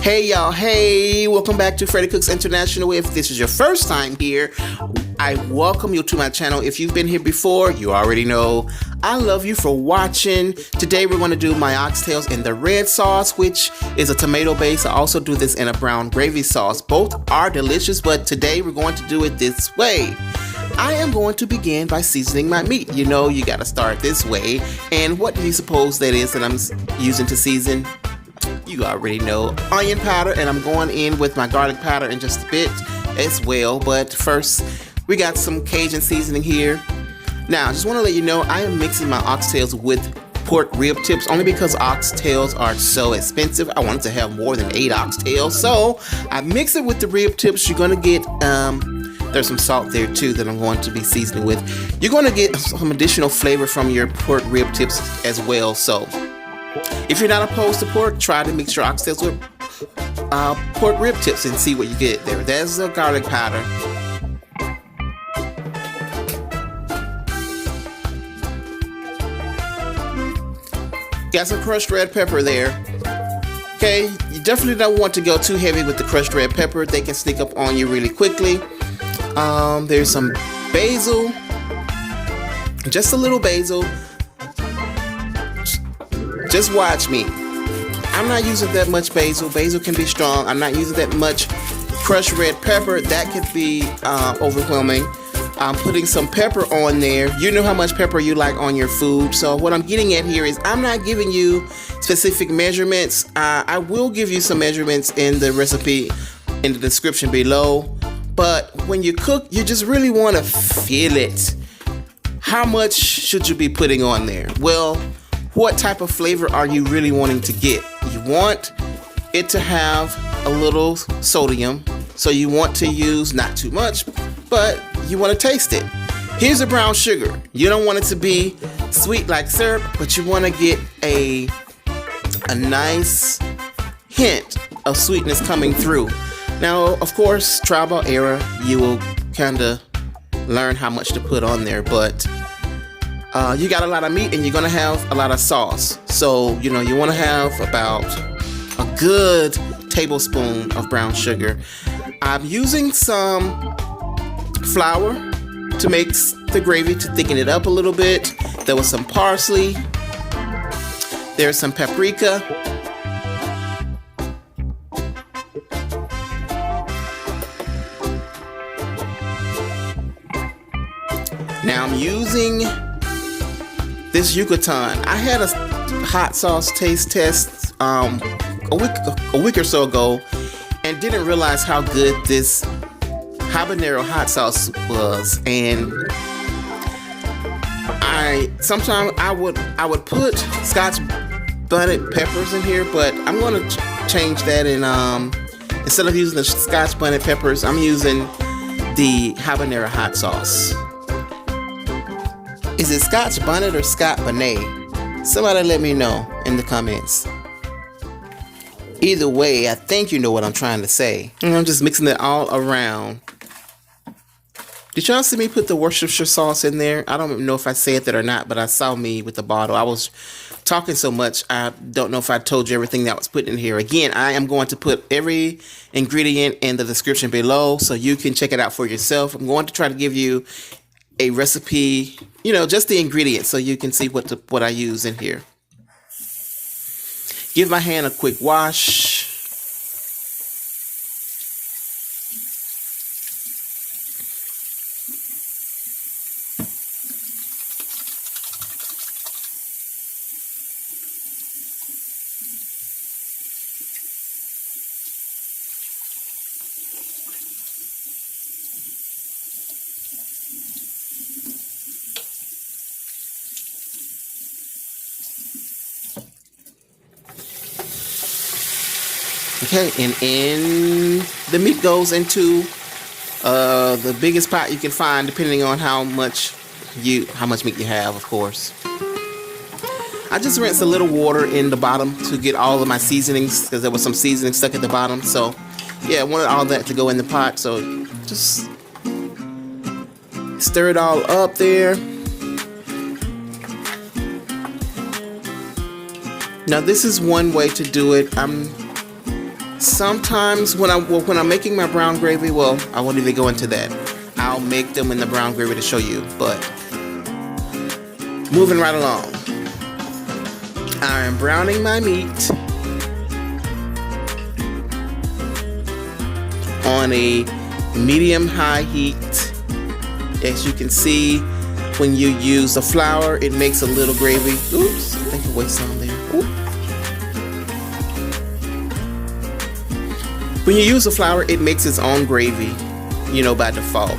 Hey y'all, hey, welcome back to Freddie Cooks International. If this is your first time here, I welcome you to my channel. If you've been here before, you already know I love you for watching. Today we're going to do my oxtails in the red sauce, which is a tomato base. I also do this in a brown gravy sauce. Both are delicious, but today we're going to do it this way. I am going to begin by seasoning my meat. You know, you got to start this way. And what do you suppose that is that I'm using to season? You already know, onion powder, and I'm going in with my garlic powder in just a bit as well. But first, we got some Cajun seasoning here. Now, I just want to let you know I am mixing my oxtails with pork rib tips only because oxtails are so expensive. I wanted to have more than 8 oxtails, so I mix it with the rib tips. You're going to get there's some salt there too that I'm going to be seasoning with. You're going to get some additional flavor from your pork rib tips as well. So if you're not opposed to pork, try to mix your oxtails with pork rib tips and see what you get there. There's the garlic powder. Got some crushed red pepper there. Okay, you definitely don't want to go too heavy with the crushed red pepper. They can sneak up on you really quickly. There's some basil, just a little basil. Just watch me. I'm not using that much basil. Basil can be strong. I'm not using that much crushed red pepper. That could be overwhelming. I'm putting some pepper on there. You know how much pepper you like on your food. So what I'm getting at here is I'm not giving you specific measurements. I will give you some measurements in the recipe in the description below. But when you cook, you just really want to feel it. How much should you be putting on there? Well, what type of flavor are you really wanting to get? You want it to have a little sodium, so you want to use not too much, but you want to taste it. Here's a brown sugar. You don't want it to be sweet like syrup, but you want to get a nice hint of sweetness coming through. Now, of course, trial by error, you will kind of learn how much to put on there, but you got a lot of meat and you're gonna have a lot of sauce. So, you know, you wanna have about a good tablespoon of brown sugar. I'm using some flour to make the gravy to thicken it up a little bit. There was some parsley. There's some paprika. Now I'm using this Yucatan. I had a hot sauce taste test a week or so ago and didn't realize how good this habanero hot sauce was. And sometimes I would put Scotch bonnet peppers in here, but I'm going to change that and instead of using the Scotch bonnet peppers, I'm using the habanero hot sauce. Is it Scotch bonnet or Scot bonnet? Somebody let me know in the comments. Either way, I think you know what I'm trying to say. And I'm just mixing it all around. Did y'all see me put the Worcestershire sauce in there? I don't know if I said that or not, but I saw me with the bottle. I was talking so much, I don't know if I told you everything that was put in here. Again, I am going to put every ingredient in the description below so you can check it out for yourself. I'm going to try to give you a recipe, you know, just the ingredients so you can see what I use in here. Give my hand a quick wash. Okay, and in the meat goes into the biggest pot you can find, depending on how much meat you have, of course. I just rinsed a little water in the bottom to get all of my seasonings, because there was some seasoning stuck at the bottom. So yeah, I wanted all that to go in the pot, so just stir it all up there. Now this is one way to do it. I'm Sometimes when I'm making my brown gravy, well, I won't even go into that. I'll make them in the brown gravy to show you, but moving right along. I am browning my meat on a medium-high heat. As you can see, when you use the flour, it makes a little gravy. Oops, I think I wasted some there. Oops. When you use the flour, it makes its own gravy, you know, by default.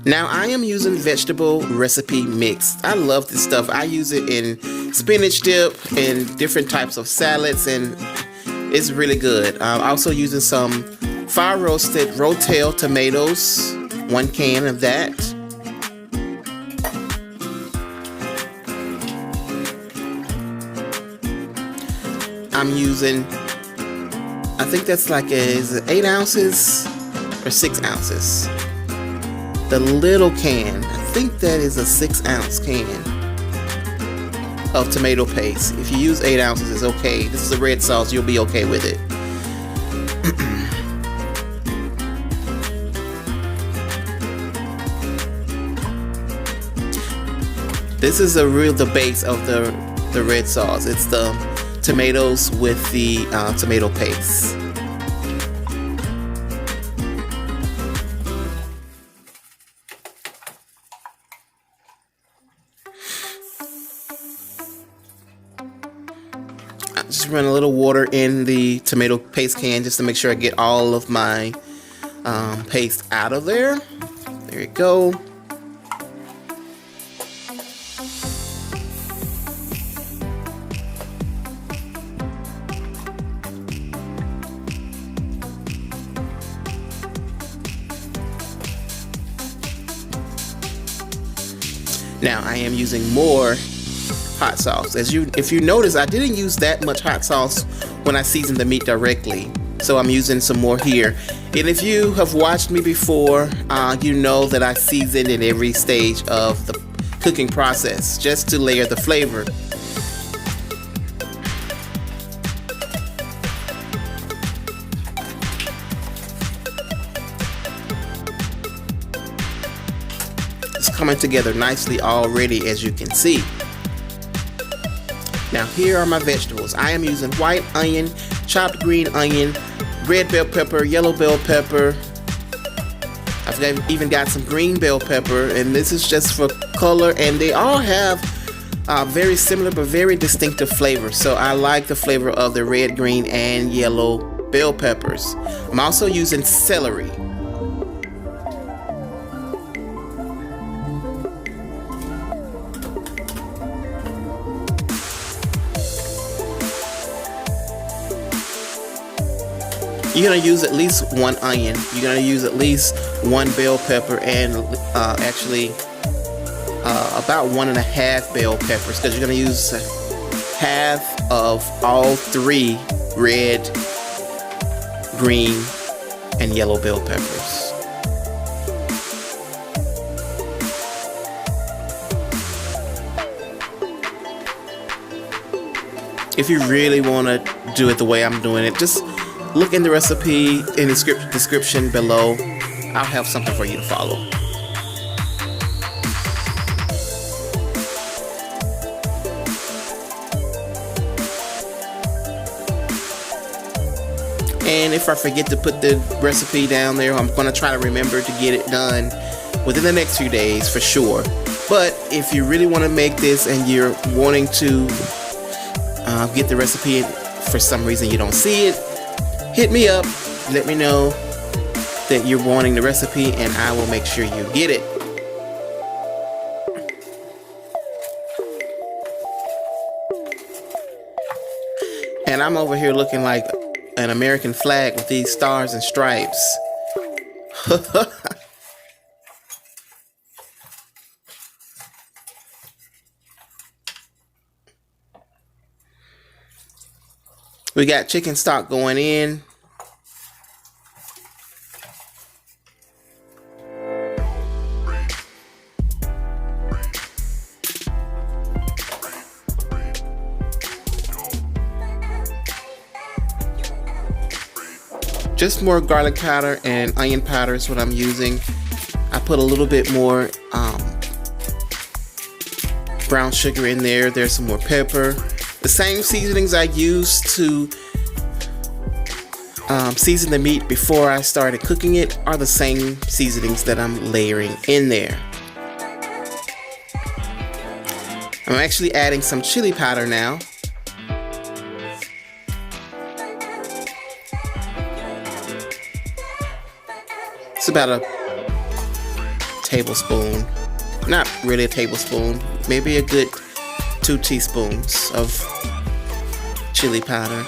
Now I am using vegetable recipe mix. I love this stuff. I use it in spinach dip and different types of salads, and it's really good. I'm also using some fire roasted Rotel tomatoes, 1 can of that. I'm using, I think that's like is it 8 ounces or 6 ounces? The little can, I think that is a 6-ounce can of tomato paste. If you use 8 ounces, it's okay. This is a red sauce, you'll be okay with it. This is the base of the red sauce. It's the tomatoes with the tomato paste. Just run a little water in the tomato paste can just to make sure I get all of my paste out of there. There you go. Now I am using more hot sauce. If you notice, I didn't use that much hot sauce when I seasoned the meat directly, so I'm using some more here. And if you have watched me before, you know that I seasoned in every stage of the cooking process just to layer the flavor. It's coming together nicely already, as you can see. Now here are my vegetables. I am using white onion, chopped green onion, red bell pepper, yellow bell pepper. I've even got some green bell pepper, and this is just for color, and they all have very similar but very distinctive flavors. So I like the flavor of the red, green, and yellow bell peppers. I'm also using celery. You're going to use at least 1 onion. You're going to use at least 1 bell pepper, and actually about 1.5 bell peppers, because you're going to use half of all 3 red, green, and yellow bell peppers. If you really want to do it the way I'm doing it, just look in the recipe in the description below. I'll have something for you to follow. And if I forget to put the recipe down there, I'm going to try to remember to get it done within the next few days for sure. But if you really want to make this and you're wanting to get the recipe, for some reason you don't see it, hit me up, let me know that you're wanting the recipe, and I will make sure you get it. And I'm over here looking like an American flag with these stars and stripes. We got chicken stock going in. just more garlic powder and onion powder is what I'm using. I put a little bit more brown sugar in there. There's some more pepper. The same seasonings I used to season the meat before I started cooking it are the same seasonings that I'm layering in there. I'm actually adding some chili powder now. It's about a tablespoon. Not really a tablespoon, maybe a good 2 teaspoons of chili powder.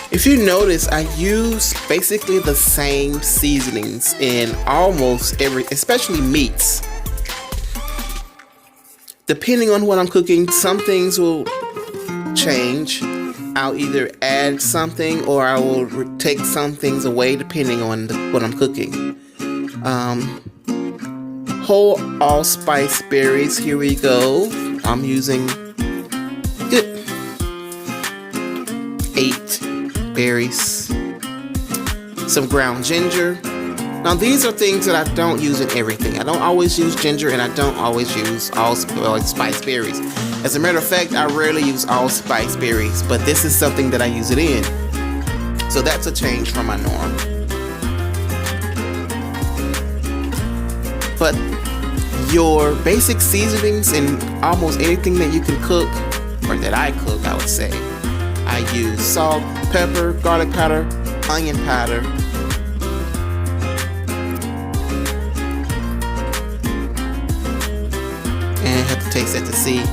If you notice, I use basically the same seasonings in almost every, especially meats. Depending on what I'm cooking, some things will change. I'll either add something or I will take some things away depending on what I'm cooking. Whole allspice berries, here we go. I'm using 8 berries. Some ground ginger. Now these are things that I don't use in everything. I don't always use ginger and I don't always use allspice berries. As a matter of fact, I rarely use allspice berries, but this is something that I use it in. So that's a change from my norm. But your basic seasonings in almost anything that you can cook, or that I cook, I would say. I use salt, pepper, garlic powder, onion powder, and have to taste that to see.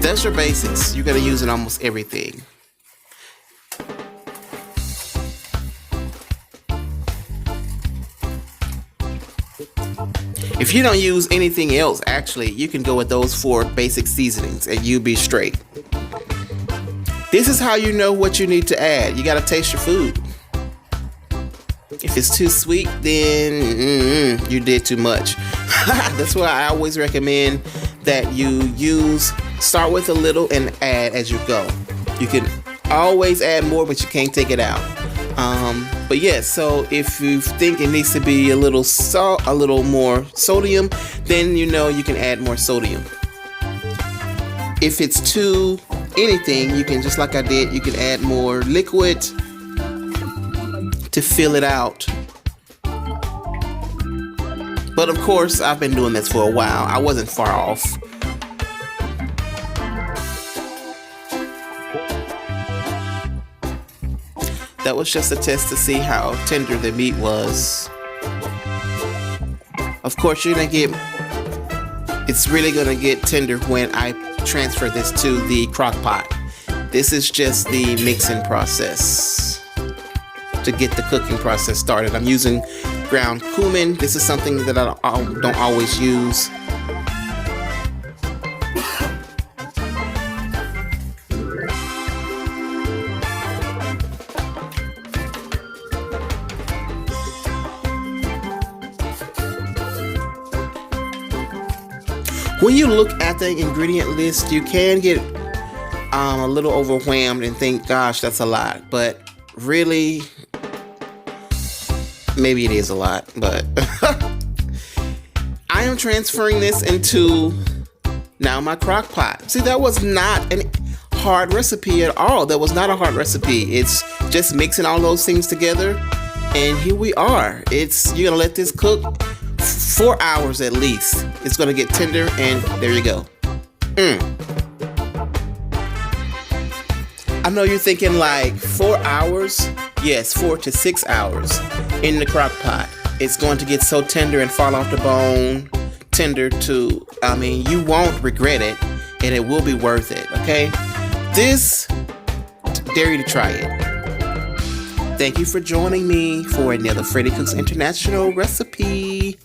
That's your basics. You gotta use in almost everything. If you don't use anything else, actually, you can go with those 4 basic seasonings and you'll be straight. This is how you know what you need to add. You gotta taste your food. If it's too sweet, then you did too much. That's why I always recommend that you start with a little and add as you go. You can always add more, but you can't take it out. But yes, so if you think it needs to be a little salt, a little more sodium, then you know you can add more sodium. If it's too anything, you can, just like I did, you can add more liquid to fill it out. But of course, I've been doing this for a while. I wasn't far off. That was just a test to see how tender the meat was. Of course, it's really gonna get tender when I transfer this to the crock pot. This is just the mixing process to get the cooking process started. I'm using ground cumin. This is something that I don't always use. When you look at the ingredient list, you can get a little overwhelmed and think, gosh, that's a lot. But really, maybe it is a lot. But I am transferring this into now my crock pot. See, that was not a hard recipe at all. That was not a hard recipe. It's just mixing all those things together. And here we are. You're gonna let this cook 4 hours at least. It's gonna get tender, and there you go. I know you're thinking like 4 hours. Yes, 4 to 6 hours in the crock pot. It's going to get so tender and fall off the bone. Tender to, you won't regret it, and it will be worth it, okay? Dare you to try it. Thank you for joining me for another Freddie Cooks International recipe.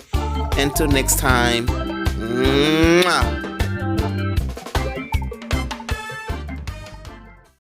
Until next time. Mwah.